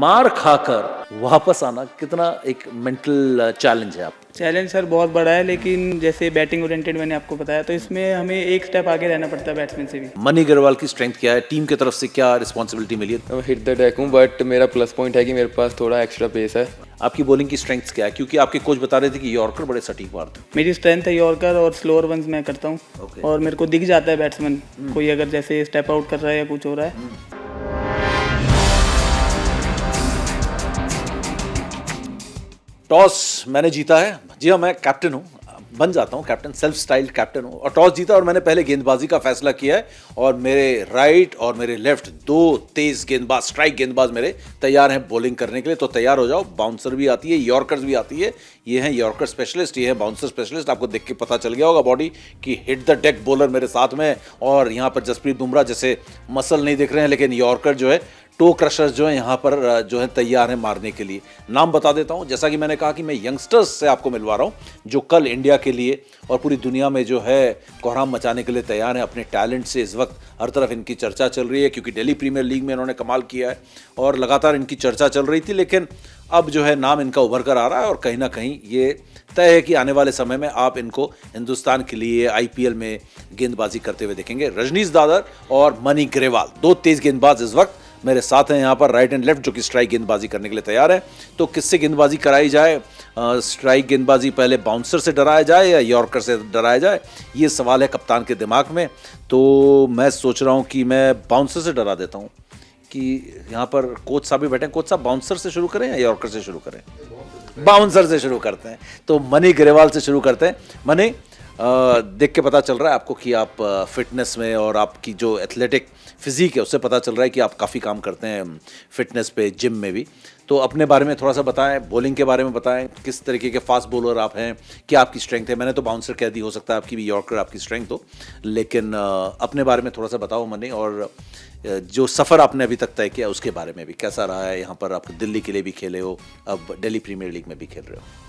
मार खाकर वापस आना कितना एक मेंटल चैलेंज है आप? चैलेंज सर बहुत बड़ा है, लेकिन जैसे बैटिंग ओरिएंटेड मैंने आपको बताया, तो इसमें हमें एक स्टेप आगे रहना पड़ता है बैट्समैन से भी। मनी अग्रवाल की स्ट्रेंथ क्या है, टीम की तरफ से क्या रिस्पॉन्सिबिलिटी मिली है? मैं हिट द डेक हूँ, बट मेरा प्लस पॉइंट है कि मेरे पास थोड़ा एक्स्ट्रा पेस है। आपकी बॉलिंग की स्ट्रेंथ्स क्या है, क्योंकि आपके कोच बता रहे थे कि यॉर्कर बड़े सटीक मारते हैं। मेरी स्ट्रेंथ है यॉर्कर और स्लोअर वंस मैं करता हूँ। Okay. और मेरे को दिख जाता है बैट्समैन कोई अगर जैसे स्टेप आउट कर रहा है या कुछ हो रहा है। टॉस मैंने जीता है। जी हाँ, मैं कैप्टन हूँ, बन जाता हूँ कैप्टन, सेल्फ स्टाइल्ड कैप्टन हूँ। और टॉस जीता और मैंने पहले गेंदबाजी का फैसला किया है। और मेरे राइट और मेरे लेफ्ट दो तेज गेंदबाज, स्ट्राइक गेंदबाज मेरे तैयार हैं बॉलिंग करने के लिए। तो तैयार हो जाओ। बाउंसर भी आती है, यॉर्कर्स भी आती है। ये हैं यॉर्कर स्पेशलिस्ट, ये हैं बाउंसर स्पेशलिस्ट। आपको देख के पता चल गया होगा बॉडी कि हिट द डेक बॉलर मेरे साथ में। और यहाँ पर जसप्रीत बुमराह जैसे मसल नहीं दिख रहे हैं, लेकिन यॉर्कर जो है, टो क्रशर्स जो है यहाँ पर जो है तैयार हैं मारने के लिए। नाम बता देता हूँ, जैसा कि मैंने कहा कि मैं यंगस्टर्स से आपको मिलवा रहा हूँ जो कल इंडिया के लिए और पूरी दुनिया में जो है कोहराम मचाने के लिए तैयार हैं अपने टैलेंट से। इस वक्त हर तरफ इनकी चर्चा चल रही है, क्योंकि दिल्ली प्रीमियर लीग में इन्होंने कमाल किया है और लगातार इनकी चर्चा चल रही थी। लेकिन अब जो है नाम इनका उभर कर आ रहा है और कहीं ना कहीं ये तय है कि आने वाले समय में आप इनको हिंदुस्तान के लिए आईपीएल में गेंदबाजी करते हुए देखेंगे। रजनीश दादर और मनी ग्रेवाल, दो तेज गेंदबाज इस वक्त मेरे साथ हैं यहाँ पर, राइट एंड लेफ्ट, जो कि स्ट्राइक गेंदबाजी करने के लिए तैयार है। तो किससे गेंदबाजी कराई जाए? स्ट्राइक गेंदबाजी पहले बाउंसर से डराया जाए या यॉर्कर से डराया जाए, ये सवाल है कप्तान के दिमाग में। तो मैं सोच रहा हूँ कि मैं बाउंसर से डरा देता हूँ कि यहाँ पर कोच साहब भी बैठे हैं। कोच साहब, बाउंसर से शुरू करें या यॉर्कर से शुरू करें? बाउंसर से शुरू करते हैं। तो मनी ग्रेवाल से शुरू करते हैं। मनी, देख के पता चल रहा है आपको कि आप फिटनेस में और आपकी जो एथलेटिक फिजिक है उससे पता चल रहा है कि आप काफ़ी काम करते हैं फिटनेस पे, जिम में भी। तो अपने बारे में थोड़ा सा बताएं, बॉलिंग के बारे में बताएं, किस तरीके के फास्ट बॉलर आप हैं, क्या आपकी स्ट्रेंथ है? मैंने तो बाउंसर कह दी, हो सकता है आपकी भी यॉर्कर आपकी स्ट्रेंथ हो, लेकिन अपने बारे में थोड़ा सा बताओ मनी। और जो सफ़र आपने अभी तक तय किया उसके बारे में भी कैसा रहा है? यहाँ पर आप दिल्ली के लिए भी खेले हो, अब दिल्ली प्रीमियर लीग में भी खेल रहे हो।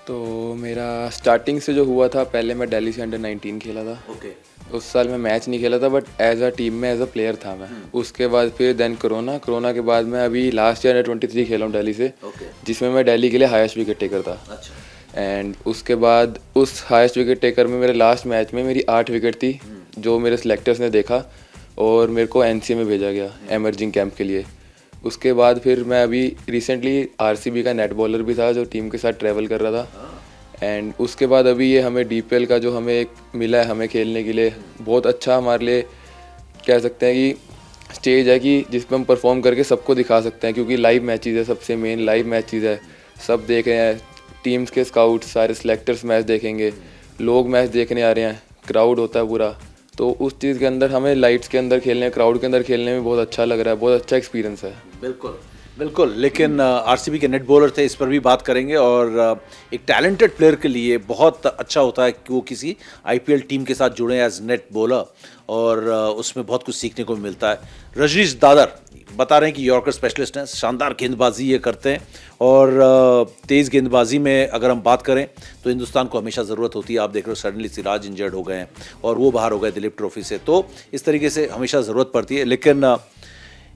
तो मेरा स्टार्टिंग से जो हुआ था, पहले मैं दिल्ली से अंडर 19 खेला था। ओके। उस साल मैं मैच नहीं खेला था, बट एज अ टीम में एज अ प्लेयर था मैं। उसके बाद फिर देन कोरोना के बाद मैं अभी लास्ट ईयर अंडर 23 खेला हूँ दिल्ली से, जिसमें मैं दिल्ली के लिए हाईएस्ट विकेट टेकर था। अच्छा। एंड उसके बाद उस हाईएस्ट विकेट टेकर में मेरे लास्ट मैच में मेरी 8 विकेट थी, जो मेरे सिलेक्टर्स ने देखा और मेरे को एनसीए में भेजा गया एमर्जिंग कैंप के लिए। उसके बाद फिर मैं अभी रिसेंटली आरसीबी का नेट बॉलर भी था, जो टीम के साथ ट्रैवल कर रहा था। एंड उसके बाद अभी ये हमें डीपीएल का जो हमें एक मिला है हमें खेलने के लिए, बहुत अच्छा हमारे लिए कह सकते हैं कि स्टेज है कि जिस पर हम परफॉर्म करके सबको दिखा सकते हैं, क्योंकि लाइव मैचेस है, सबसे मेन लाइव मैचेस है। सब देख रहे हैं, टीम्स के स्काउट्स सारे सिलेक्टर्स मैच देखेंगे, लोग मैच देखने आ रहे हैं, क्राउड होता है पूरा। तो उस चीज़ के अंदर हमें लाइट्स के अंदर खेलने, क्राउड के अंदर खेलने में बहुत अच्छा लग रहा है, बहुत अच्छा एक्सपीरियंस है। बिल्कुल बिल्कुल। लेकिन आरसीबी के नेट बॉलर थे, इस पर भी बात करेंगे। और एक टैलेंटेड प्लेयर के लिए बहुत अच्छा होता है कि वो किसी आईपीएल टीम के साथ जुड़े एज नेट बॉलर, और उसमें बहुत कुछ सीखने को मिलता है। रजनीश दादर बता रहे हैं कि यॉर्कर स्पेशलिस्ट हैं, शानदार गेंदबाजी ये करते हैं। और तेज़ गेंदबाजी में अगर हम बात करें तो हिंदुस्तान को हमेशा ज़रूरत होती है। आप देख रहे हो सडनली सिराज इंजर्ड हो गए हैं और वो बाहर हो गए दिलीप ट्रॉफी से, तो इस तरीके से हमेशा ज़रूरत पड़ती है। लेकिन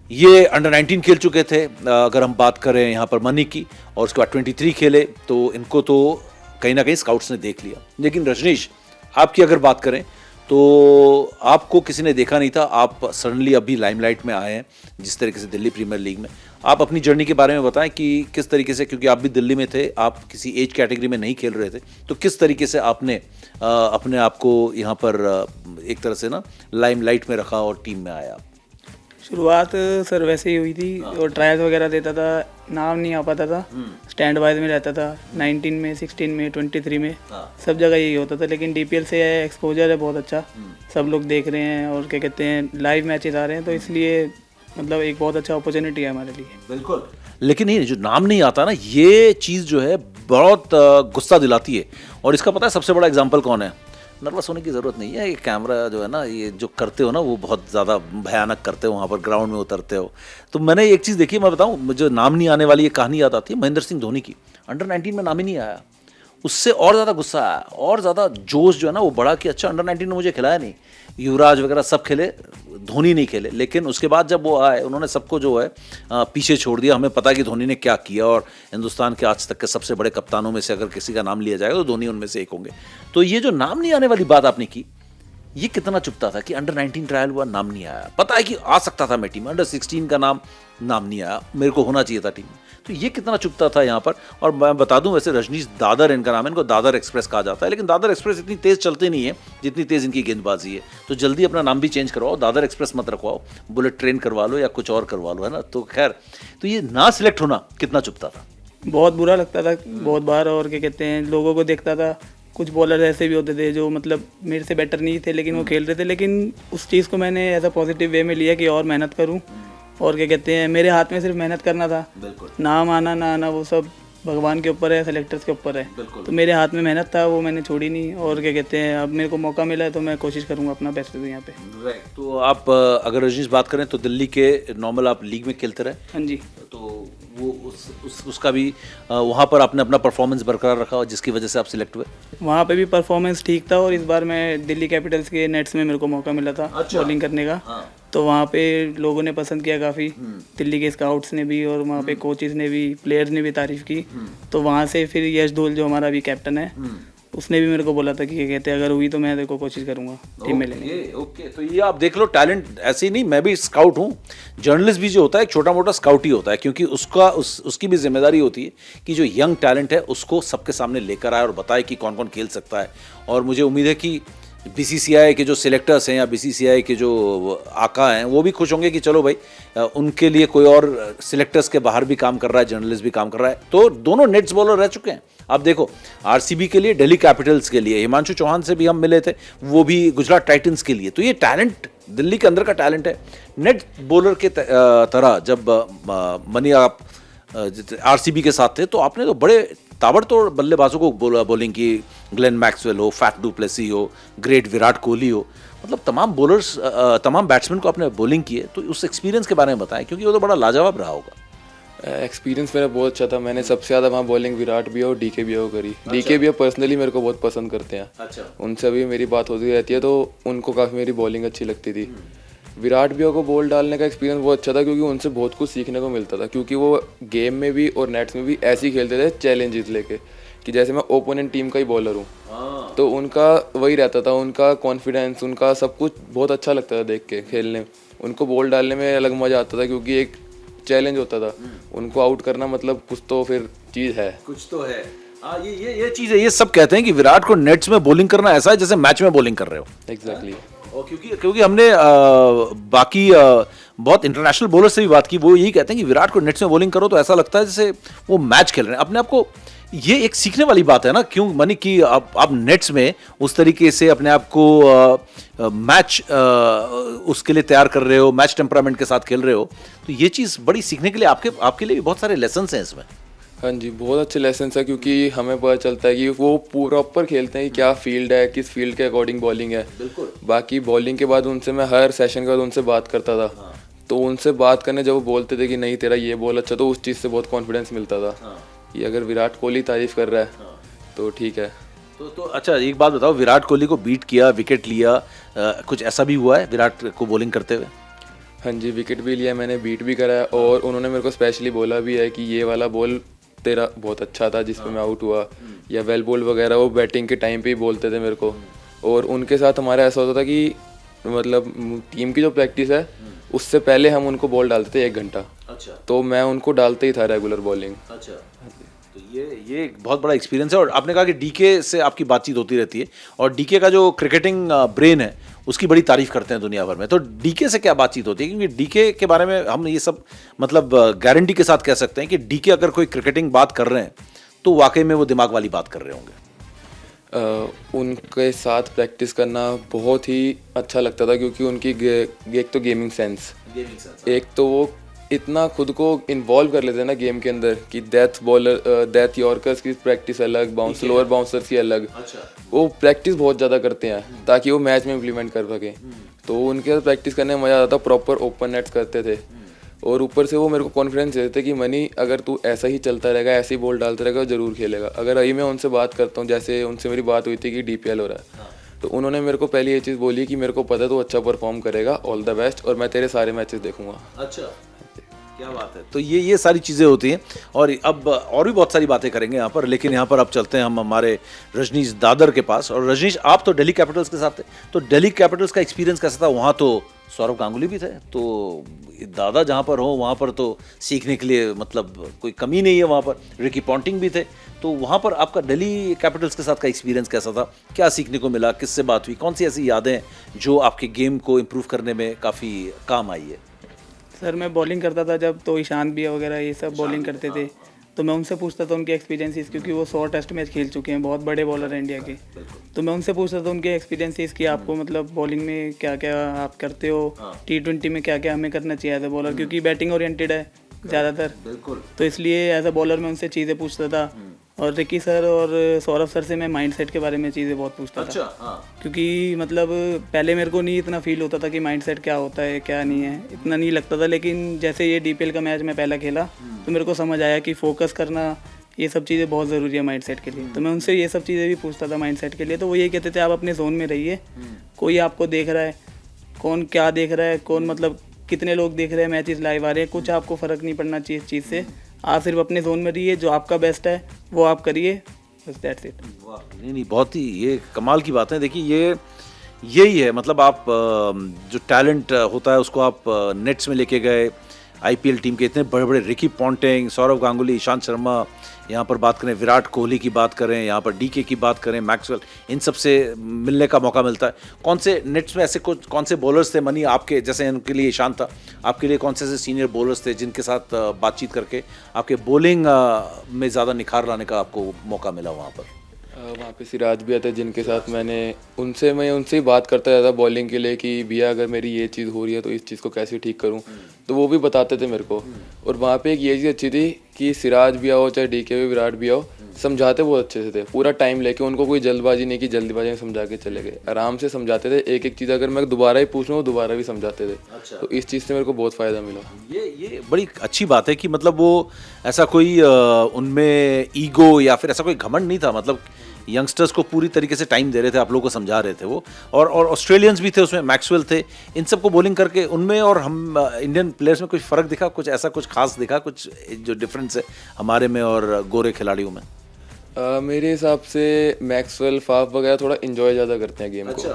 ये अंडर 19 खेल चुके थे। अगर हम बात करें यहाँ पर मनी की, और उसके बाद 23 खेले, तो इनको तो कहीं ना कहीं स्काउट्स ने देख लिया। लेकिन रजनीश, आपकी अगर बात करें तो आपको किसी ने देखा नहीं था, आप सडनली अभी लाइमलाइट में आए हैं जिस तरीके से दिल्ली प्रीमियर लीग में। आप अपनी जर्नी के बारे में बताएं कि किस तरीके से, क्योंकि आप भी दिल्ली में थे, आप किसी एज कैटेगरी में नहीं खेल रहे थे, तो किस तरीके से आपने अपने आप को यहाँ पर एक तरह से ना लाइमलाइट में रखा और टीम में आया? शुरुआत सर वैसे ही हुई थी और ट्रायल्स वगैरह देता था, नाम नहीं आ पाता था, स्टैंड वाइज में रहता था। 19 में, 16 में, 23 में सब जगह यही होता था। लेकिन डीपीएल से एक्सपोजर है बहुत अच्छा, सब लोग देख रहे हैं और क्या कहते हैं लाइव मैचेस आ रहे हैं, तो इसलिए मतलब एक बहुत अच्छा अपॉर्चुनिटी है हमारे लिए। बिल्कुल। लेकिन ये जो नाम नहीं आता ना, ये चीज़ जो है बहुत गुस्सा दिलाती है। और इसका पता है सबसे बड़ा एग्जाम्पल कौन है? नर्वस होने की ज़रूरत नहीं है। ये कैमरा जो है ना, ये जो करते हो ना, वो बहुत ज़्यादा भयानक करते हो, वहाँ पर ग्राउंड में उतरते हो। तो मैंने एक चीज़ देखी, मैं बताऊँ, मुझे नाम नहीं आने वाली ये कहानी याद आती है महेंद्र सिंह धोनी की। अंडर 19 में नाम ही नहीं आया, उससे और ज़्यादा गुस्सा आया और ज़्यादा जोश जो है ना वो बढ़ा कि अच्छा अंडर 19 में मुझे खिलाया नहीं। युवराज वगैरह सब खेले, धोनी नहीं खेले, लेकिन उसके बाद जब वो आए उन्होंने सबको जो है पीछे छोड़ दिया। हमें पता है कि धोनी ने क्या किया, और हिंदुस्तान के आज तक के सबसे बड़े कप्तानों में से अगर किसी का नाम लिया जाएगा तो धोनी उनमें से एक होंगे। तो ये जो नाम नहीं आने वाली बात आपने की, ये कितना चुभता था कि अंडर 19 ट्रायल हुआ, नाम नहीं आया। पता है कि आ सकता था मैं टीम में, अंडर 16 का नाम नहीं आया, मेरे को होना चाहिए था टीम में। तो ये कितना चुभता था यहाँ पर। और मैं बता दूं, वैसे रजनीश दादर इनका नाम है, इनको दादर एक्सप्रेस कहा जाता है, लेकिन दादर एक्सप्रेस इतनी तेज़ चलती नहीं है जितनी तेज़ इनकी गेंदबाजी है। तो जल्दी अपना नाम भी चेंज करवाओ, दादर एक्सप्रेस मत रखवाओ, बुलेट ट्रेन करवा लो या कुछ और करवा लो, है ना। तो खैर, तो ये ना सिलेक्ट होना कितना चुभता था? बहुत बुरा लगता था बहुत बार। और क्या कहते हैं, लोगों को देखता था, कुछ बॉलर ऐसे भी होते थे जो मतलब मेरे से बेटर नहीं थे लेकिन वो खेल रहे थे। लेकिन उस चीज़ को मैंने ऐसा पॉजिटिव वे में लिया कि और मेहनत करूं। और क्या कहते हैं, मेरे हाथ में सिर्फ मेहनत करना था, नाम आना ना आना वो सब भगवान के ऊपर है, सेलेक्टर्स के ऊपर है। तो मेरे हाथ में मेहनत था, वो मैंने छोड़ी नहीं। और क्या कहते हैं, अब मेरे को मौका मिला है तो मैं कोशिश करूंगा अपना बेस्ट दूं यहाँ पे। तो आप अगर रजनीश बात करें तो दिल्ली के नॉर्मल आप लीग में खेलते रहे। हाँ जी। तो वो उसका भी वहाँ पर आपने अपना परफॉर्मेंस बरकरार रखा, जिसकी वजह से आप सिलेक्ट हुए। वहाँ पे भी परफॉर्मेंस ठीक था। और इस बार मैं दिल्ली कैपिटल्स के नेट्स में मेरे को मौका मिला था बॉलिंग करने का। तो वहाँ पे लोगों ने पसंद किया काफ़ी, दिल्ली के स्काउट्स ने भी और वहाँ पे कोचेज़ ने भी, प्लेयर्स ने भी तारीफ़ की। तो वहाँ से फिर यश धोल जो हमारा अभी कैप्टन है, उसने भी मेरे को बोला था कि क्या कहते हैं, अगर हुई तो मैं देखो कोशिश करूंगा टीम में लेने। ओके, तो ये आप देख लो, टैलेंट ऐसे ही नहीं, मैं भी स्काउट हूँ। जर्नलिस्ट भी जो होता है एक छोटा मोटा स्काउट ही होता है, क्योंकि उसकी भी जिम्मेदारी होती है कि जो यंग टैलेंट है उसको सबके सामने लेकर आए और बताए कि कौन कौन खेल सकता है। और मुझे उम्मीद है कि बीसीसीआई के जो सिलेक्टर्स हैं या बीसीसीआई के जो आका हैं वो भी खुश होंगे कि चलो भाई, उनके लिए कोई और सिलेक्टर्स के बाहर भी काम कर रहा है, जर्नलिस्ट भी काम कर रहा है। तो दोनों नेट्स बॉलर रह चुके हैं। आप देखो, आरसीबी के लिए, दिल्ली कैपिटल्स के लिए हिमांशु चौहान से भी हम मिले थे, वो भी गुजरात टाइटंस के लिए। तो ये टैलेंट दिल्ली के अंदर का टैलेंट है। नेट बॉलर के तरह जब मनी आप आरसीबी के साथ थे तो आपने तो बड़े ताबड़तोड़ बल्लेबाजों को बॉलिंग की। ग्लेन मैक्सवेल हो, फैफ डू प्लेसी हो, ग्रेट विराट कोहली हो, मतलब तमाम बॉलर्स, तमाम बैट्समैन को आपने बॉलिंग की है। तो उस एक्सपीरियंस के बारे में बताएं, क्योंकि वो तो बड़ा लाजवाब रहा होगा। एक्सपीरियंस मेरा बहुत अच्छा था। मैंने सबसे ज़्यादा वहाँ बॉलिंग विराट भी और डीके भी करी। डीके भी पर्सनली मेरे को बहुत पसंद करते हैं। अच्छा। उनसे भी मेरी बात होती रहती है, तो उनको काफ़ी मेरी बॉलिंग अच्छी लगती थी। विराट भी को बॉल डालने का एक्सपीरियंस बहुत अच्छा था, क्योंकि उनसे बहुत कुछ सीखने को मिलता था। क्योंकि वो गेम में भी और नेट्स में भी ऐसे ही खेलते थे, चैलेंजेस लेके, कि जैसे मैं ओपोनेंट टीम का ही बॉलर हूँ। तो उनका वही रहता था, उनका कॉन्फिडेंस, उनका सब कुछ बहुत अच्छा लगता था देख के खेलने। उनको बॉल डालने में अलग मज़ा आता था, क्योंकि एक चैलेंज होता था। उनको आउट करना मतलब कुछ तो फिर चीज़ है, कुछ तो है। ये चीज़ है। ये सब कहते हैं कि विराट को नेट्स में बॉलिंग करना ऐसा है जैसे मैच में बॉलिंग कर रहे हो। एग्जैक्टली। और क्योंकि हमने बाकी बहुत इंटरनेशनल बॉलर से भी बात की, वो यही कहते हैं कि विराट को नेट्स में बॉलिंग करो तो ऐसा लगता है जैसे वो मैच खेल रहे हैं अपने आप को। ये एक सीखने वाली बात है ना, क्यों मनी कि आप नेट्स में उस तरीके से अपने आप को मैच उसके लिए तैयार कर रहे हो, मैच टेम्परामेंट के साथ खेल रहे हो। तो ये चीज़ बड़ी सीखने के लिए आपके लिए भी बहुत सारे लेसन्स हैं इसमें। हाँ जी, बहुत अच्छे लेसन है, क्योंकि हमें पता चलता है कि वो प्रॉपर खेलते हैं कि क्या फील्ड है, किस फील्ड के अकॉर्डिंग बॉलिंग है। बिल्कुल। बाकी बॉलिंग के बाद उनसे मैं हर सेशन के बाद उनसे बात करता था। हाँ। तो उनसे बात करने जब वो बोलते थे कि नहीं तेरा ये बॉल अच्छा, तो उस चीज़ से बहुत कॉन्फिडेंस मिलता था। हाँ। कि अगर विराट कोहली तारीफ कर रहा है, हाँ, तो ठीक है। तो अच्छा, एक बात बताओ, विराट कोहली को बीट किया, विकेट लिया, कुछ ऐसा भी हुआ है विराट को बॉलिंग करते हुए? हाँ जी, विकेट भी लिया मैंने, बीट भी करा है। और उन्होंने मेरे को स्पेशली बोला भी है कि ये वाला बॉल तेरा बहुत अच्छा था जिस पे मैं आउट हुआ, या वेल बॉल वगैरह वो बैटिंग के टाइम पे ही बोलते थे मेरे को। और उनके साथ हमारा ऐसा होता था कि मतलब टीम की जो प्रैक्टिस है उससे पहले हम उनको बॉल डालते थे 1 घंटा। अच्छा। तो मैं उनको डालते ही था रेगुलर बॉलिंग। अच्छा। तो ये एक बहुत बड़ा एक्सपीरियंस है। और आपने कहा कि डीके से आपकी बातचीत होती रहती है, और डीके का जो क्रिकेटिंग ब्रेन है उसकी बड़ी तारीफ करते हैं दुनिया भर में। तो डीके से क्या बातचीत होती है? क्योंकि डीके के बारे में हम ये सब मतलब गारंटी के साथ कह सकते हैं कि डीके अगर कोई क्रिकेटिंग बात कर रहे हैं तो वाकई में वो दिमाग वाली बात कर रहे होंगे। उनके साथ प्रैक्टिस करना बहुत ही अच्छा लगता था, क्योंकि उनकी एक तो गेमिंग सेंस, एक तो वो इतना खुद को इन्वॉल्व कर लेते हैं ना गेम के अंदर कि डेथ यॉर्कर्स की प्रैक्टिस अलग, लोअर बाउंसर्स की अलग। अच्छा। वो प्रैक्टिस बहुत ज़्यादा करते हैं ताकि वो मैच में इम्प्लीमेंट कर सकें। तो उनके साथ प्रैक्टिस करने में मज़ा आता था। प्रॉपर ओपन नेट्स करते थे, और ऊपर से वो मेरे को कॉन्फिडेंस देते थे कि मनी अगर तू ऐसा ही चलता रहेगा, ऐसे ही बॉल डालता रहेगा, ज़रूर खेलेगा। अगर अभी मैं उनसे बात करता हूँ, जैसे उनसे मेरी बात हुई थी कि DPL हो रहा है, तो उन्होंने मेरे को पहले ये चीज़ बोली कि मेरे को पता है तो अच्छा परफॉर्म करेगा, ऑल द बेस्ट, और मैं तेरे सारे मैचेस देखूंगा। अच्छा, क्या बात है। तो ये सारी चीज़ें होती हैं, और अब और भी बहुत सारी बातें करेंगे यहाँ पर, लेकिन यहाँ पर अब चलते हैं हम हमारे रजनीश दादर के पास। और रजनीश, आप तो दिल्ली कैपिटल्स के साथ थे, तो दिल्ली कैपिटल्स का एक्सपीरियंस कैसा था? वहाँ तो सौरव गांगुली भी थे, तो दादा जहाँ पर हो वहाँ पर तो सीखने के लिए मतलब कोई कमी नहीं है। वहाँ पर रिकी पॉन्टिंग भी थे, तो वहाँ पर आपका दिल्ली कैपिटल्स के साथ का एक्सपीरियंस कैसा था? क्या सीखने को मिला? किससे बात हुई? कौन सी ऐसी यादें हैं जो आपके गेम को इम्प्रूव करने में काफ़ी काम आई है? सर मैं बॉलिंग करता था जब, तो ईशान भैया वगैरह ये सब बॉलिंग करते थे, तो मैं उनसे पूछता था उनके एक्सपीरियंसेस, क्योंकि वो 100 टेस्ट मैच खेल चुके हैं, बहुत बड़े बॉलर हैं इंडिया के। तो मैं उनसे पूछता था उनके एक्सपीरियंसेस कि आपको मतलब बॉलिंग में क्या क्या आप करते हो, T20 में क्या क्या हमें करना चाहिए एज ए बॉलर, क्योंकि बैटिंग ओरिएंटेड है ज़्यादातर, तो इसलिए एज ए बॉलर मैं उनसे चीज़ें पूछता था। और रिकी सर और सौरभ सर से मैं माइंडसेट के बारे में चीज़ें बहुत पूछता था, क्योंकि मतलब पहले मेरे को नहीं इतना फील होता था कि माइंडसेट क्या होता है क्या नहीं है, इतना नहीं लगता था। लेकिन जैसे ये DPL का मैच मैं पहला खेला तो मेरे को समझ आया कि फोकस करना ये सब चीज़ें बहुत ज़रूरी है माइंडसेट के लिए। तो मैं उनसे ये सब चीज़ें भी पूछता था माइंडसेट के लिए, तो वो यही कहते थे आप अपने जोन में रहिए, कोई आपको देख रहा है, कौन क्या देख रहा है, कौन मतलब कितने लोग देख रहे हैं, मैचेस लाइव आ रहे हैं, कुछ आपको फ़र्क नहीं पड़ना चाहिए इस चीज़ से। आप सिर्फ अपने जोन में रहिए, जो आपका बेस्ट है वो आप करिए, बस दैट्स इट। वाह, नहीं, बहुत ही ये कमाल की बात है। देखिए यही है, मतलब आप जो टैलेंट होता है उसको आप नेट्स में लेके गए। IPL टीम के इतने बड़े बड़े रिकी पॉन्टिंग, सौरव गांगुली, ईशांत शर्मा, यहाँ पर बात करें विराट कोहली की बात करें, यहाँ पर DK की बात करें, मैक्सवेल, इन सब से मिलने का मौका मिलता है। कौन से नेट्स में ऐसे कौन से बॉलर्स थे मनी आपके, जैसे उनके लिए ईशांत था, आपके लिए कौन से ऐसे सीनियर बॉलर्स थे जिनके साथ बातचीत करके आपके बॉलिंग में ज़्यादा निखार लाने का आपको मौका मिला वहाँ पर? वहाँ पे सिराज भी आते जिनके साथ मैं उनसे ही बात करता रहता बॉलिंग के लिए कि भैया अगर मेरी ये चीज़ हो रही है तो इस चीज़ को कैसे ठीक करूँ, तो वो भी बताते थे मेरे को। और वहाँ पे एक ये चीज़ अच्छी थी कि सिराज भी आओ चाहे DK भी, विराट भी आओ, समझाते बहुत अच्छे से थे, पूरा टाइम लेके, उनको कोई जल्दबाजी नहीं की, जल्दबाजी में समझा के चले गए, आराम से समझाते थे। एक एक चीज़ अगर मैं दोबारा ही पूछ लूँ वो दोबारा भी समझाते थे। अच्छा। तो इस चीज़ से मेरे को बहुत फ़ायदा मिला। ये बड़ी अच्छी बात है कि मतलब वो ऐसा कोई उनमें ईगो या फिर ऐसा कोई घमंड नहीं था, मतलब यंगस्टर्स को पूरी तरीके से टाइम दे रहे थे, आप लोगों को समझा रहे थे वो। और ऑस्ट्रेलियंस भी थे उसमें, मैक्सवेल थे, इन सबको बॉलिंग करके उनमें और हम इंडियन प्लेयर्स में कुछ फ़र्क दिखा, कुछ ऐसा कुछ खास दिखा, कुछ जो डिफरेंस है हमारे में और गोरे खिलाड़ियों में? मेरे हिसाब से मैक्सवेल, फाफ वगैरह थोड़ा इन्जॉय ज़्यादा करते हैं गेम को।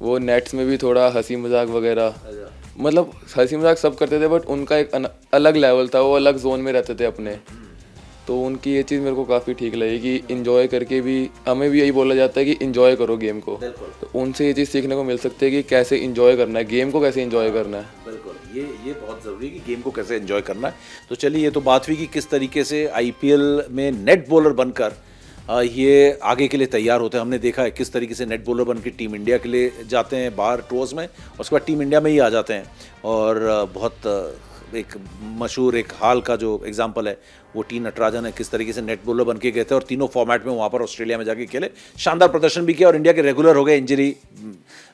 वो नेट्स में भी थोड़ा हंसी मजाक वगैरह, मतलब हंसी मजाक सब करते थे, बट उनका एक अलग लेवल था, वो अलग जोन में रहते थे अपने। तो उनकी ये चीज़ मेरे को काफ़ी ठीक लगी कि इन्जॉय करके भी, हमें भी यही बोला जाता है कि इन्जॉय करो गेम को, तो उनसे ये चीज़ सीखने को मिल सकती है कि कैसे इन्जॉय करना है, गेम को कैसे इन्जॉय करना है। बिल्कुल, ये बहुत ज़रूरी है कि गेम को कैसे एंजॉय करना है। तो चलिए, ये तो बात हुई कि किस तरीके से IPL में नेट बॉलर बनकर ये आगे के लिए तैयार होते हैं। हमने देखा है किस तरीके से नेट बॉलर बन के टीम इंडिया के लिए जाते हैं बाहर टूर्स में, उसके बाद टीम इंडिया में ही आ जाते हैं। और बहुत एक मशहूर एक हाल का जो एग्जांपल है वो T नटराजन है, किस तरीके से नेट बॉलर बन के गए थे और तीनों फॉर्मेट में वहाँ पर ऑस्ट्रेलिया में जाके खेले, शानदार प्रदर्शन भी किया और इंडिया के रेगुलर हो गए। इंजरी,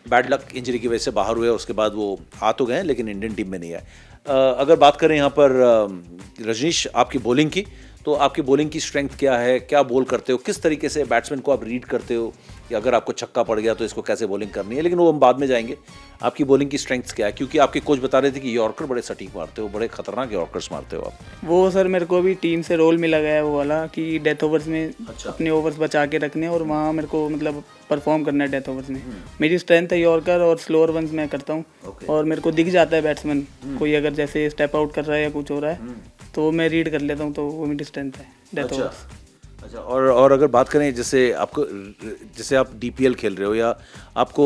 बैड लक इंजरी की वजह से बाहर हुए, उसके बाद वो आ तो गए लेकिन इंडियन टीम में नहीं आए। अगर बात करें यहाँ पर रजनीश आपकी बॉलिंग की, तो आपकी बॉलिंग की स्ट्रेंथ क्या है, क्या बॉल करते हो, किस तरीके से बैट्समैन को आप रीड करते हो, या अगर आपको छक्का पड़ गया तो इसको कैसे बॉलिंग करनी है, लेकिन वो हम बाद में जाएंगे। आपकी बॉलिंग की स्ट्रेंथ्स क्या है, क्योंकि आपके कोच बता रहे थे कि यॉर्कर बड़े सटीक मारते हो, बड़े खतरनाक यॉर्कर्स मारते हो आप। वो सर मेरे को भी टीम से रोल मिला गया है वो वाला कि डेथ ओवर्स में अपने ओवर्स बचा के रखने, और वहाँ मेरे को मतलब परफॉर्म करना है डेथ ओवर्स में। मेरी स्ट्रेंथ है यॉर्कर और स्लोअर वंस मैं करता हूँ, और मेरे को दिख जाता है बैट्समैन कोई अगर जैसे स्टेप आउट कर रहा है या कुछ हो रहा है तो मैं रीड कर लेता हूँ, तो वो मेरी स्ट्रेंथ है डेथ ओवर्स। अच्छा, और अगर बात करें जैसे आप DPL खेल रहे हो या आपको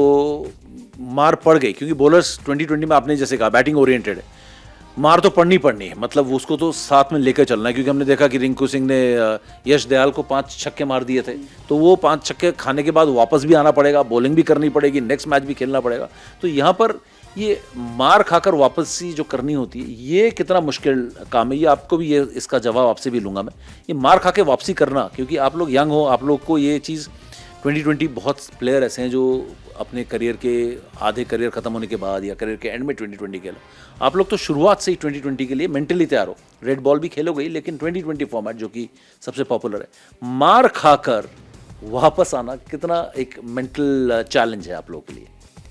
मार पड़ गई, क्योंकि बॉलर्स 2020 में आपने जैसे कहा बैटिंग ओरिएंटेड है, मार तो पड़नी है, मतलब उसको तो साथ में लेकर चलना है, क्योंकि हमने देखा कि रिंकू सिंह ने यश दयाल को 5 छक्के मार दिए थे, तो वो 5 छक्के खाने के बाद वापस भी आना पड़ेगा, बॉलिंग भी करनी पड़ेगी, नेक्स्ट मैच भी खेलना पड़ेगा। तो यहाँ पर ये मार खाकर वापसी जो करनी होती है, ये कितना मुश्किल काम है, ये आपको भी, ये इसका जवाब आपसे भी लूँगा मैं, ये मार खा के वापसी करना, क्योंकि आप लोग यंग हो, आप लोग को ये चीज़ 2020 बहुत प्लेयर ऐसे हैं जो अपने करियर के आधे करियर ख़त्म होने के बाद या करियर के एंड में 2020 खेलो, आप लोग तो शुरुआत से ही 2020 के लिए मेंटली तैयार हो, रेड बॉल भी खेलोगे, लेकिन 2020 फॉर्मेट जो कि सबसे पॉपुलर है, मार खाकर वापस आना कितना एक मेंटल चैलेंज है आप लोगों के लिए?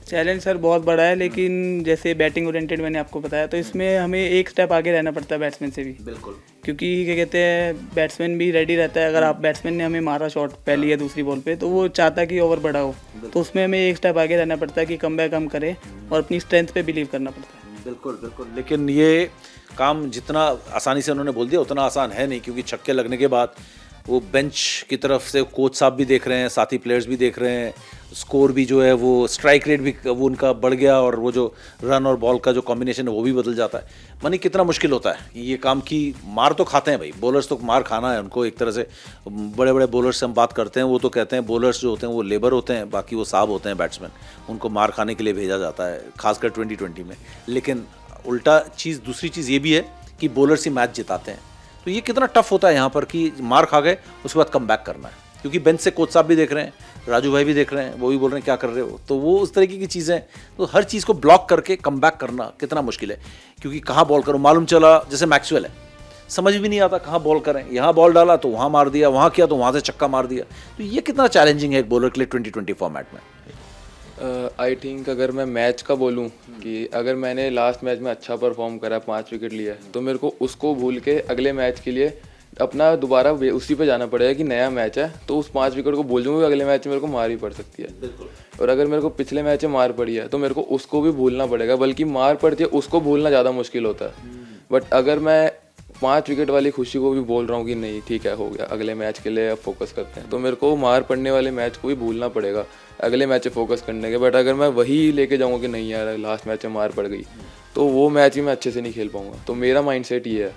चैलेंज सर बहुत बड़ा है, लेकिन जैसे बैटिंग ओरिएंटेड मैंने आपको बताया, तो इसमें हमें एक स्टेप आगे रहना पड़ता है बैट्समैन से भी। बिल्कुल। क्योंकि क्या कहते हैं, बैट्समैन भी रेडी रहता है। अगर आप बैट्समैन ने हमें मारा शॉट पहली या दूसरी बॉल पे, तो वो चाहता है कि ओवर बड़ा हो, तो उसमें हमें एक स्टेप आगे रहना पड़ता है कि कमबैक हम करें और अपनी स्ट्रेंथ पे बिलीव करना पड़ता है। बिल्कुल बिल्कुल। लेकिन ये काम जितना आसानी से उन्होंने बोल दिया उतना आसान है नहीं, क्योंकि छक्के लगने के बाद वो बेंच की तरफ से कोच साहब भी देख रहे हैं, साथी प्लेयर्स भी देख रहे हैं, स्कोर भी जो है वो स्ट्राइक रेट भी वो उनका बढ़ गया, और वो जो रन और बॉल का जो कॉम्बिनेशन है वो भी बदल जाता है। मानी कितना मुश्किल होता है ये काम की। मार तो खाते हैं भाई बॉलर्स, तो मार खाना है उनको एक तरह से। बड़े बड़े बॉलर्स से हम बात करते हैं, वो तो कहते हैं बॉलर्स जो होते हैं वो लेबर होते हैं, बाकी वो साहब होते हैं बैट्समैन, उनको मार खाने के लिए भेजा जाता है, खासकर 2020 में। लेकिन उल्टा चीज़, दूसरी चीज़ ये भी है कि बॉलर्स ही मैच जिताते हैं। तो ये कितना टफ होता है यहाँ पर कि मार खा गए उसके बाद कम बैक करना है, क्योंकि बेंच से कोच साहब भी देख रहे हैं, राजू भाई भी देख रहे हैं, वो भी बोल रहे हैं क्या कर रहे हो। तो वो उस तरीके की चीज़ें, तो हर चीज़ को ब्लॉक करके कम बैक करना कितना मुश्किल है, क्योंकि कहाँ बॉल करो। मालूम चला जैसे मैक्सवेल है, समझ भी नहीं आता कहाँ बॉल करें, यहाँ बॉल डाला तो वहाँ मार दिया, वहाँ किया तो वहाँ से चक्का मार दिया। तो ये कितना चैलेंजिंग है एक बॉलर के लिए 2020 फॉर्मेट में? आई थिंक अगर मैं मैच का बोलूं कि अगर मैंने लास्ट मैच में अच्छा परफॉर्म करा, 5 विकेट लिया, तो मेरे को उसको भूल के अगले मैच के लिए अपना दोबारा उसी पे जाना पड़ेगा कि नया मैच है, तो उस 5 विकेट को भूल जाऊंगा, अगले मैच में मेरे को मार ही पड़ सकती है। बिल्कुल। और अगर मेरे को पिछले मैच में मार पड़ी है तो मेरे को उसको भी भूलना पड़ेगा, बल्कि मार पड़ती है उसको भूलना ज़्यादा मुश्किल होता है। बट अगर मैं 5 विकेट वाली खुशी को भी बोल रहा हूँ कि नहीं ठीक है हो गया, अगले मैच के लिए अब फोकस करते हैं, तो मेरे को मार पड़ने वाले मैच को भी भूलना पड़ेगा अगले मैच पे फोकस करने के। बट अगर मैं वही लेके जाऊँगा कि नहीं यार लास्ट मैच में मार पड़ गई, तो वो मैच ही मैं अच्छे से नहीं खेल पाऊँगा। तो मेरा माइंडसेट ये है।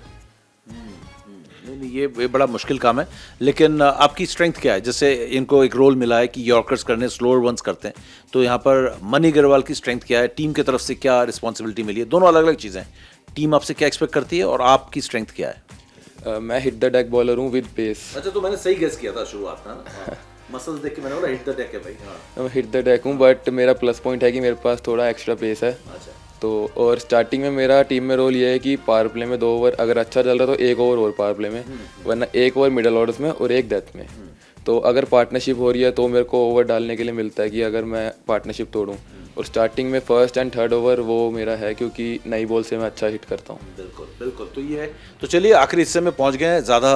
नहीं, ये बड़ा मुश्किल काम है। लेकिन आपकी स्ट्रेंथ क्या है? जैसे इनको एक रोल मिला है कि यॉर्कर्स करने, स्लोअर वंस करते हैं, तो यहाँ पर मनी अग्रवाल की स्ट्रेंथ क्या है? टीम की तरफ से क्या रिस्पॉन्सिबिलिटी मिली है? दोनों अलग अलग चीज़ें हैं। टीम आपसे क्या एक्सपेक्ट करती है और आपकी स्ट्रेंथ क्या है? मैं हिट द डेक बॉलर हूँ विद पेस। अच्छा, तो मैंने सही गेस किया था शुरुआत में, मसल्स देख के मैंने बोला हिट द डेक है भाई। हाँ। मैं हिट द डेक हूँ, बट मेरा प्लस पॉइंट है कि मेरे पास थोड़ा एक्स्ट्रा पेस है। अच्छा। तो और स्टार्टिंग में मेरा टीम में रोल ये है कि पावर प्ले में 2 ओवर अगर अच्छा चल रहा तो 1 ओवर और पावर प्ले में, वरना 1 ओवर मिडल ऑर्डर्स में और 1 डेथ में। तो अगर पार्टनरशिप हो रही है तो मेरे को ओवर डालने के लिए मिलता है कि अगर मैं पार्टनरशिप तोड़ूं। और स्टार्टिंग में फर्स्ट एंड थर्ड ओवर वो मेरा है, क्योंकि नई बॉल से मैं अच्छा हिट करता हूँ। बिल्कुल बिल्कुल। तो ये है। तो चलिए आखिरी हिस्से में पहुंच गए हैं। ज़्यादा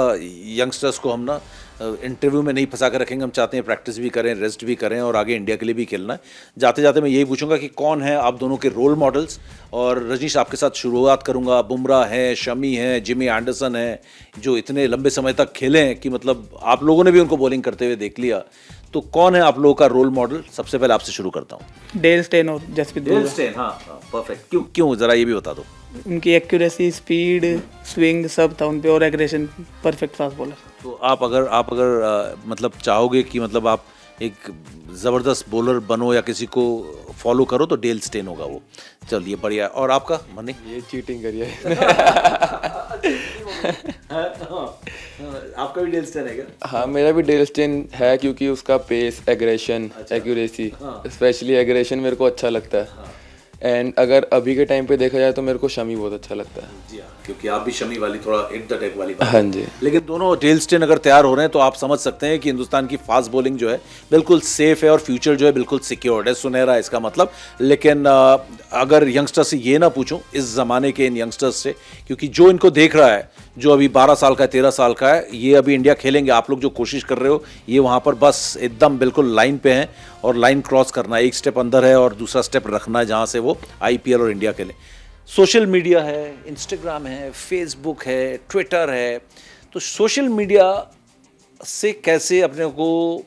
यंगस्टर्स को हम ना इंटरव्यू में नहीं फंसा कर रखेंगे, हम चाहते हैं प्रैक्टिस भी करें, रेस्ट भी करें और आगे इंडिया के लिए भी खेलना है। जाते जाते मैं यही पूछूंगा कि कौन है आप दोनों के रोल मॉडल्स। और रजनीश आपके साथ शुरुआत करूंगा। बुमराह है, शमी है, जिमी एंडरसन है, जो इतने लंबे समय तक खेले हैं कि मतलब आप लोगों ने भी उनको बॉलिंग करते हुए देख लिया। तो कौन है आप लोगों का रोल मॉडल? सबसे पहले आपसे शुरू करता हूँ। डेल स्टेन और जसप्रीत बुमराह। हाँ, परफेक्ट। क्यों ज़रा ये भी बता दो। उनकी एक्यूरेसी, स्पीड, स्विंग सब था उन पे, और एग्रेशन, परफेक्ट फास्ट बॉलर। तो आप अगर मतलब चाहोगे कि मतलब आप एक ज़बरदस्त बॉलर बनो या किसी को फॉलो करो तो डेल स्टेन होगा वो। चलिए बढ़िया। और आपका मनी? ये चीटिंग करिए। आपका भी डेल स्टेन है क्या? हाँ, मेरा भी डेल स्टेन है, क्योंकि उसका pace, aggression, accuracy, specially aggression मेरे को अच्छा लगता है। एंड अगर अभी के टाइम पे देखा जाए तो मेरे को शमी बहुत अच्छा लगता है। जी हाँ, क्योंकि आप भी शमी वाली थोड़ा हिट द डेक वाली बात। हाँ जी। लेकिन दोनों डेल स्टेन अगर तैयार हो रहे हैं तो आप समझ सकते हैं कि हिंदुस्तान की फास्ट बॉलिंग जो है बिल्कुल सेफ है और फ्यूचर जो है बिल्कुल सिक्योर्ड है, सुनहरा है इसका मतलब। लेकिन अगर यंगस्टर से ये ना पूछूं, इस ज़माने के इन यंगस्टर्स से, क्योंकि जो इनको देख रहा है, जो अभी 12 साल का है, 13 साल का है, ये अभी इंडिया खेलेंगे। आप लोग जो कोशिश कर रहे हो ये वहाँ पर बस एकदम बिल्कुल लाइन पे हैं और लाइन क्रॉस करना है। एक स्टेप अंदर है और दूसरा स्टेप रखना है जहाँ से वो IPL और इंडिया खेलें। सोशल मीडिया है, इंस्टाग्राम है, फेसबुक है, ट्विटर है। तो सोशल मीडिया से कैसे अपने को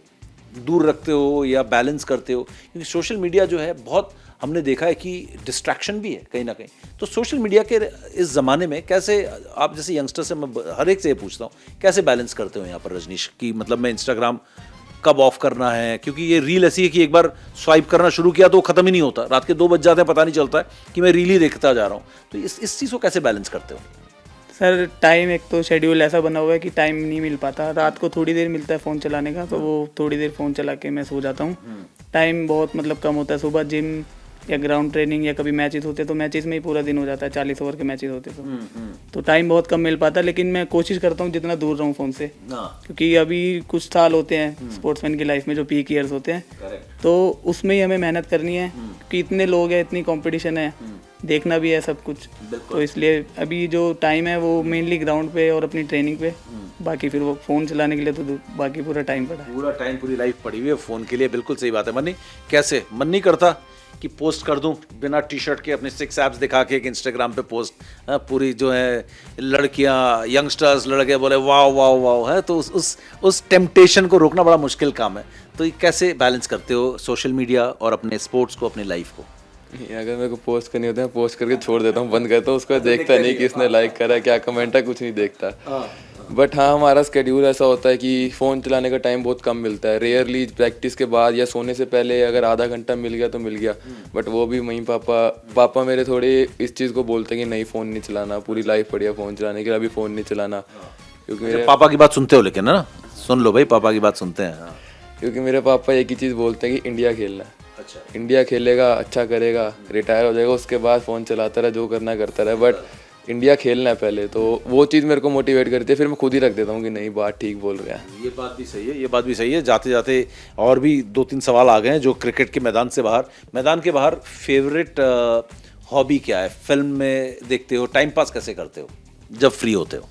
दूर रखते हो या बैलेंस करते हो? क्योंकि सोशल मीडिया जो है बहुत, हमने देखा है कि डिस्ट्रैक्शन भी है कहीं ना कहीं। तो सोशल मीडिया के इस ज़माने में कैसे आप जैसे यंगस्टर से, मैं हर एक से ये पूछता हूँ, कैसे बैलेंस करते हो यहाँ पर रजनीश? की मतलब मैं इंस्टाग्राम कब ऑफ करना है? क्योंकि ये रील ऐसी है कि एक बार स्वाइप करना शुरू किया तो वो ख़त्म ही नहीं होता, रात के 2 बज जाते हैं, पता नहीं चलता है कि मैं रील ही देखता जा रहा हूँ। तो इस चीज़ को कैसे बैलेंस करते हो? सर टाइम, एक तो शेड्यूल ऐसा बना हुआ है कि टाइम नहीं मिल पाता। रात को थोड़ी देर मिलता है फ़ोन चलाने का, तो वो थोड़ी देर फ़ोन चला के मैं सो जाता हूँ। टाइम बहुत मतलब कम होता है। सुबह जिम या ग्राउंड ट्रेनिंग या कभी मैचेस होते तो मैचेस में ही पूरा दिन हो जाता है, 40 ओवर के मैचेस होते तो टाइम बहुत कम मिल पाता, लेकिन मैं कोशिश करता हूँ जितना दूर रहूँ फ़ोन से, क्योंकि अभी कुछ साल होते हैं स्पोर्ट्समैन की लाइफ में जो पीक ईयर्स होते हैं, तो उसमें ही हमें मेहनत करनी है, क्योंकि इतने लोग हैं, इतनी कंपटीशन है, देखना भी है सब कुछ, तो इसलिए अभी जो टाइम है वो मेनली ग्राउंड पे और अपनी ट्रेनिंग पे, बाकी फिर वो फ़ोन चलाने के लिए तो बाकी पूरा टाइम पड़ा है। पूरा टाइम, पूरी लाइफ पड़ी हुई है फ़ोन के लिए। बिल्कुल सही बात है। मन्नी, कैसे मन नहीं करता कि पोस्ट कर दूं बिना टी शर्ट के अपने 6 एब्स दिखा के एक इंस्टाग्राम पे पोस्ट, पूरी जो है लड़कियां, यंगस्टर्स, लड़के बोले वाह वाह वाह, है तो उस टेम्पटेशन को रोकना बड़ा मुश्किल काम है। तो ये कैसे बैलेंस करते हो सोशल मीडिया और अपने स्पोर्ट्स को, अपनी लाइफ को? अगर मेरे को पोस्ट करनी होती है, पोस्ट करके छोड़ देता हूँ, बंद करता हूँ, उसको देखता नहीं कि इसने लाइक करा, क्या कमेंट है, कुछ नहीं देखता। बट हाँ, हमारा स्केड्यूल ऐसा होता है कि फ़ोन चलाने का टाइम बहुत कम मिलता है। रेयरली प्रैक्टिस के बाद या सोने से पहले अगर आधा घंटा मिल गया तो मिल गया, बट वो भी मम्मी पापा मेरे थोड़े इस चीज़ को बोलते हैं कि नहीं, फ़ोन नहीं चलाना, पूरी लाइफ पड़ी है फ़ोन चलाने के लिए, अभी फ़ोन नहीं चलाना। क्योंकि मेरे पापा की बात सुनते हो, लेकिन है ना, सुन लो भाई, पापा की बात सुनते हैं। क्योंकि मेरे पापा एक ही चीज़ बोलते हैं कि इंडिया खेलना है। अच्छा, इंडिया खेलेगा, अच्छा करेगा, रिटायर हो जाएगा, उसके बाद फ़ोन चलाता रहे, जो करना करता रहे, बट इंडिया खेलना है पहले। तो वो चीज़ मेरे को मोटिवेट करती है, फिर मैं खुद ही रख देता हूँ कि नहीं, बात ठीक बोल रहे हैं। ये बात भी सही है, ये बात भी सही है। जाते जाते और भी 2-3 सवाल आ गए हैं जो क्रिकेट के मैदान से बाहर, मैदान के बाहर फेवरेट हॉबी क्या है? फिल्म में देखते हो, टाइम पास कैसे करते हो जब फ्री होते हो?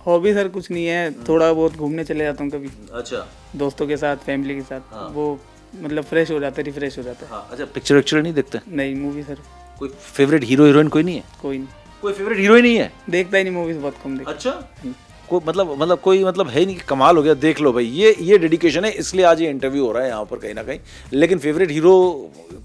हॉबी सर कुछ नहीं है, थोड़ा बहुत घूमने चले जाता हूँ कभी। अच्छा, दोस्तों के साथ, फैमिली के साथ, वो मतलब फ्रेश हो जाता है, रिफ्रेश हो जाता है। हाँ, अच्छा, पिक्चर विक्चर नहीं देखते? नहीं, मूवी सर कोई फेवरेट हीरो हीरोइन कोई नहीं है? कोई नहीं, कोई फेवरेट हीरोइन नहीं है? देखता ही नहीं, मूवीज बहुत कम देखता। अच्छा, कोई मतलब कोई मतलब है नहीं कि कमाल हो गया, देख लो भाई, ये डेडिकेशन है, इसलिए आज ये इंटरव्यू हो रहा है यहाँ पर कहीं ना कहीं। लेकिन फेवरेट हीरो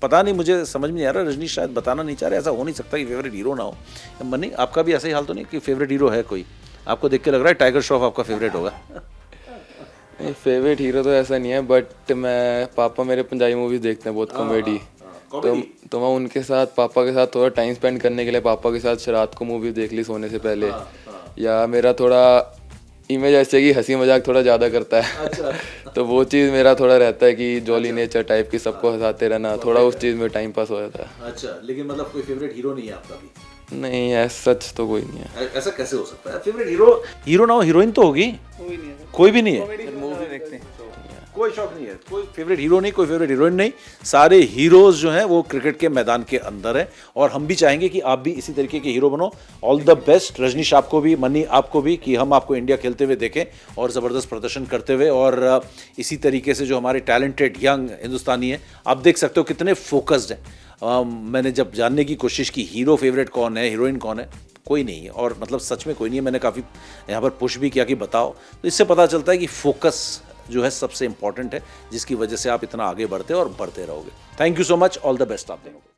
पता नहीं, मुझे समझ में नहीं आ रहा, रजनीश शायद बताना नहीं चाह रहे, ऐसा हो नहीं सकता कि फेवरेट हीरो ना हो। मनी, आपका भी ऐसा ही हाल तो नहीं कि फेवरेट हीरो है कोई? आपको देख के लग रहा है टाइगर श्रॉफ आपका फेवरेट होगा। नहीं, फेवरेट हीरो तो ऐसा नहीं है, बट पापा मेरे पंजाबी मूवीज़ देखते हैं, बहुत कॉमेडी, तो मैं उनके साथ, पापा के साथ थोड़ा टाइम स्पेंड करने के लिए पापा के साथ रात को मूवी देख ली सोने से पहले। या मेरा थोड़ा इमेज ऐसे कि हंसी मजाक थोड़ा ज़्यादा करता है। तो वो चीज़ मेरा थोड़ा रहता है कि जॉली नेचर टाइप की, सबको हंसाते रहना, थोड़ा उस चीज़ में टाइम पास हो जाता है। अच्छा, लेकिन मतलब कोई फेवरेट हीरो नहीं है आपका भी? नहीं, ऐसा सच तो कोई नहीं है। ऐसा कैसे हो सकता है? फेवरेट हीरो ना हो, हीरोइन तो होगी? कोई नहीं है, कोई भी नहीं है? मूवी देखते हैं। कोई शौक नहीं है, कोई फेवरेट हीरो नहीं, कोई फेवरेट हीरोइन नहीं, सारे हीरोज जो हैं वो क्रिकेट के मैदान के अंदर है। और हम भी चाहेंगे कि आप भी इसी तरीके के हीरो बनो। ऑल द बेस्ट रजनीश, आपको भी, मनी आपको भी, कि हम आपको इंडिया खेलते हुए देखें और ज़बरदस्त प्रदर्शन करते हुए। और इसी तरीके से जो हमारे टैलेंटेड यंग हिंदुस्तानी हैं, आप देख सकते हो कितने फोकस्ड हैं। मैंने जब जानने की कोशिश की हीरो फेवरेट कौन है, हीरोइन कौन है, कोई नहीं है, और मतलब सच में कोई नहीं है। मैंने काफ़ी यहाँ पर पुश भी किया कि बताओ, तो इससे पता चलता है कि फोकस जो है सबसे इंपॉर्टेंट है, जिसकी वजह से आप इतना आगे बढ़ते हो और बढ़ते रहोगे। Thank you so much, all the best आप दोनों को।